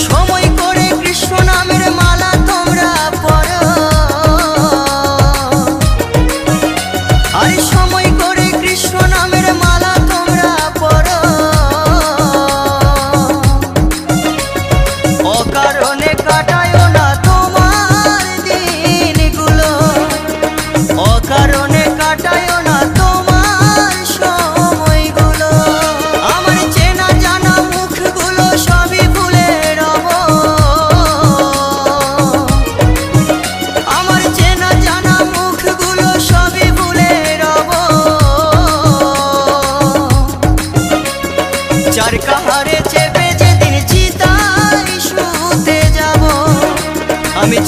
সময় করে কৃষ্ণ নামের মালা তোমরা পড়ো, আর সময় করে কৃষ্ণ নামের মালা তোমরা পড়ো। অকারণে কাটায় না তোমার দিনগুলো, অকারণে কাটায় না তোমার সময়গুলো। আমার চেনা জানা মুখগুলো সবই ভুলে রব, আমার চেনা জানা মুখগুলো সবই ভুলে রব। চার কাহারে চেপে যেদিন চিতায় শুতে যাব, আমি